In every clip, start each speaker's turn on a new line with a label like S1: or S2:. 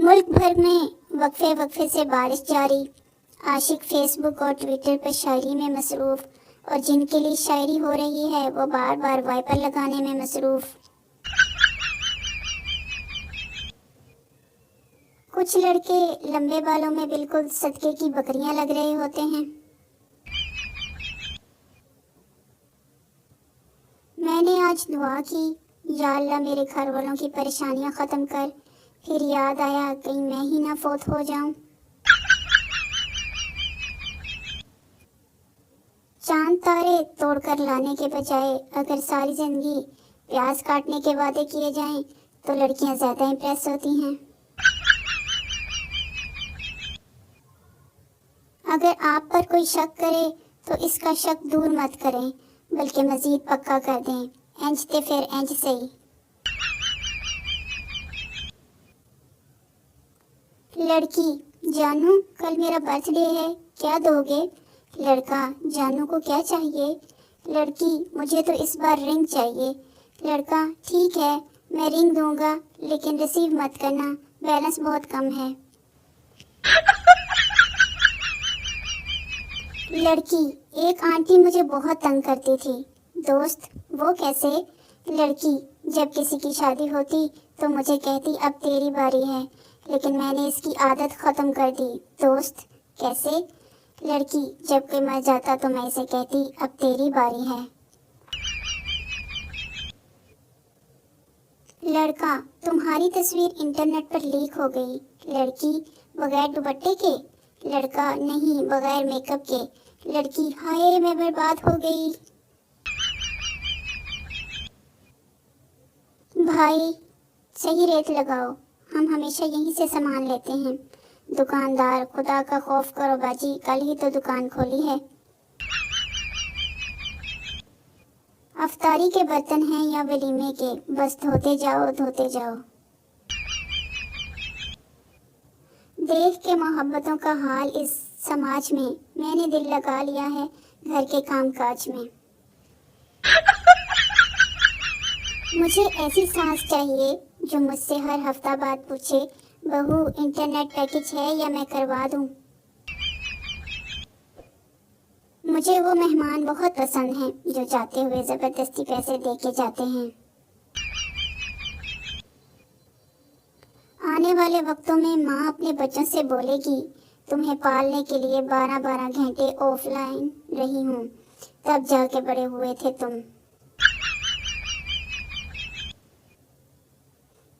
S1: मुल्क भर में वक्फे वक्फे से बारिश जारी। आशिक फेसबुक और ट्विटर पर शायरी में मसरूफ़, और जिनके लिए शायरी हो रही है वो बार बार वाइपर लगाने में मसरूफ़। कुछ लड़के लंबे बालों में बिल्कुल सदके की बकरियां लग रहे होते हैं। मैंने आज दुआ की, या अल्लाह मेरे घर वालों की परेशानियां ख़त्म कर। फिर याद आया कहीं मैं ही ना फौत हो जाऊं। चांद तारे तोड़कर लाने के बजाय अगर सारी जिंदगी प्याज काटने के वादे किए जाएं तो लड़कियां ज़्यादा इम्प्रेस होती हैं। अगर आप पर कोई शक करे तो इसका शक दूर मत करें, बल्कि मज़ीद पक्का कर दें। इंच ते फिर इंच सही। लड़की, जानू कल मेरा बर्थडे है, क्या दोगे? लड़का, जानू को क्या चाहिए? लड़की, मुझे तो इस बार रिंग चाहिए। लड़का, ठीक है मैं रिंग दूंगा, लेकिन रिसीव मत करना, बैलेंस बहुत कम है। लड़की, एक आंटी मुझे बहुत तंग करती थी। दोस्त, वो कैसे? लड़की, जब किसी की शादी होती तो मुझे कहती अब तेरी बारी है, लेकिन मैंने इसकी आदत खत्म कर दी। दोस्त, कैसे? लड़की, जब कोई मर जाता तो मैं इसे कहती अब तेरी बारी है। लड़का, तुम्हारी तस्वीर इंटरनेट पर लीक हो गई। लड़की, बगैर दुपट्टे के? लड़का, नहीं बगैर मेकअप के। लड़की, हाय मैं बर्बाद हो गई। भाई, सही रेट लगाओ, हम हमेशा यहीं से सामान लेते हैं। दुकानदार, खुदा का खौफ करो बाजी, कल ही तो दुकान खोली है। अफ्तारी के बर्तन हैं या वलीमे के, बस धोते जाओ धोते जाओ। देख के मोहब्बतों का हाल इस समाज में, मैंने दिल लगा लिया है घर के कामकाज में। मुझे ऐसी सास चाहिए जो मुझसे हर हफ्ता बाद पूछे, बहू इंटरनेट पैकेज है या मैं करवा दूं। मुझे वो मेहमान बहुत पसंद हैं जो जाते हुए जबरदस्ती पैसे दे के जाते हैं। आने वाले वक्तों में माँ अपने बच्चों से बोलेगी, तुम्हें पालने के लिए 12-12 घंटे ऑफलाइन रही हूँ, तब जाके बड़े हुए थे तुम।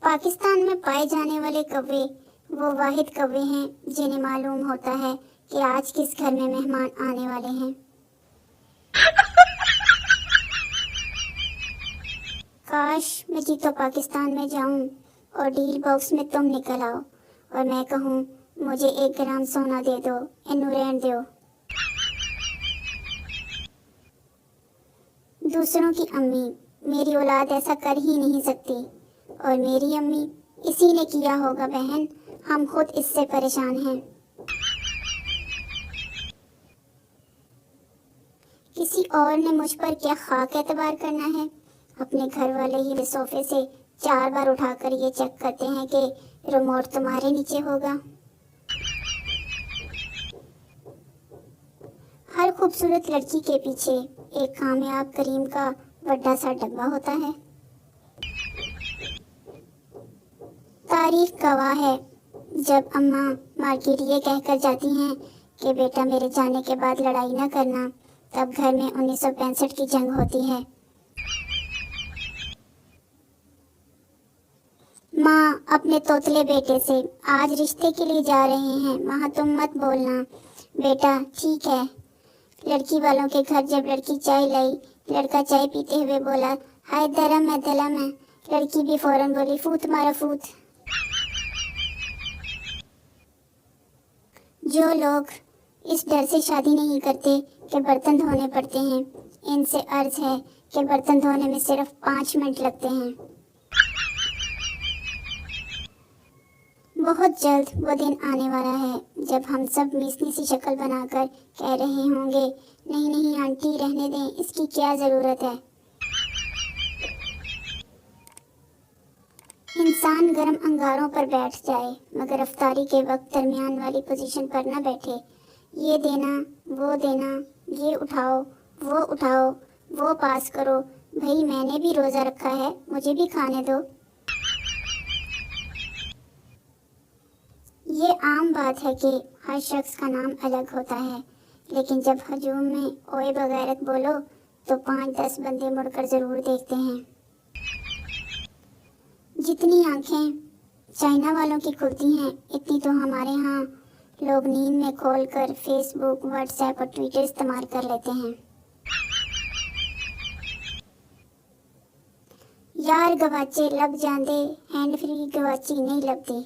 S1: पाकिस्तान में पाए जाने वाले कौवे वो वाहिद कौवे हैं जिन्हें मालूम होता है कि आज किस घर में मेहमान आने वाले हैं। काश मैं जीतो पाकिस्तान में जाऊं और डील बॉक्स में तुम निकल आओ और मैं कहूं मुझे 1 ग्राम सोना दे दो, इन्नू रहन दो। दूसरों की अम्मी, मेरी औलाद ऐसा कर ही नहीं सकती, और मेरी अम्मी, इसी ने किया होगा बहन, हम खुद इससे परेशान हैं। किसी और ने मुझ पर क्या खाक एतबार करना है? अपने घर वाले ही सोफे से 4 बार उठाकर ये चेक करते हैं कि रिमोट तुम्हारे नीचे होगा। हर खूबसूरत लड़की के पीछे एक कामयाब करीम का बड़ा सा डब्बा होता है। तारीख गवाह है, जब अम्मा मार्केट ये कहकर जाती हैं कि बेटा मेरे जाने के बाद लड़ाई ना करना, तब घर में 1965 की जंग होती है। माँ अपने तोतले बेटे से, आज रिश्ते के लिए जा रहे हैं, माँ तुम मत बोलना। बेटा ठीक है। लड़की वालों के घर जब लड़की चाय लाई, लड़का चाय पीते हुए बोला, हाय धर्म है दलम है। लड़की भी फौरन बोली, फूट मारा फूट। जो लोग इस डर से शादी नहीं करते कि बर्तन धोने पड़ते हैं, इनसे अर्ज है कि बर्तन धोने में सिर्फ 5 मिनट लगते हैं। बहुत जल्द वो दिन आने वाला है जब हम सब मिसनी सी शक्ल बनाकर कह रहे होंगे, नहीं नहीं आंटी रहने दें, इसकी क्या ज़रूरत है। انسان گرم انگاروں پر بیٹھ جائے مگر افطاری کے وقت درمیان والی پوزیشن پر نہ بیٹھے۔ یہ دینا، یہ اٹھاؤ، وہ پاس کرو۔ بھئی میں نے بھی روزہ رکھا ہے، مجھے بھی کھانے دو۔ یہ عام بات ہے کہ ہر شخص کا نام الگ ہوتا ہے، لیکن جب ہجوم میں اوئے بغیرت بولو تو 5-10 بندے مڑ کر ضرور دیکھتے ہیں۔ جتنی آنکھیں چائنا والوں کی کھلتی ہیں اتنی تو ہمارے ہاں لوگ نیند میں کھول کر فیس بک، واٹس ایپ اور ٹویٹر استعمال کر لیتے ہیں۔ یار گواچے لب جاندے، ہینڈ فری گواچی نہیں لبتی۔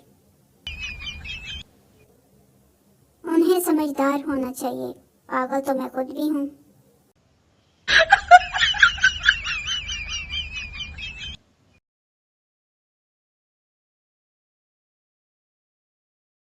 S1: انہیں سمجھدار ہونا چاہیے، پاگل تو میں خود بھی ہوں۔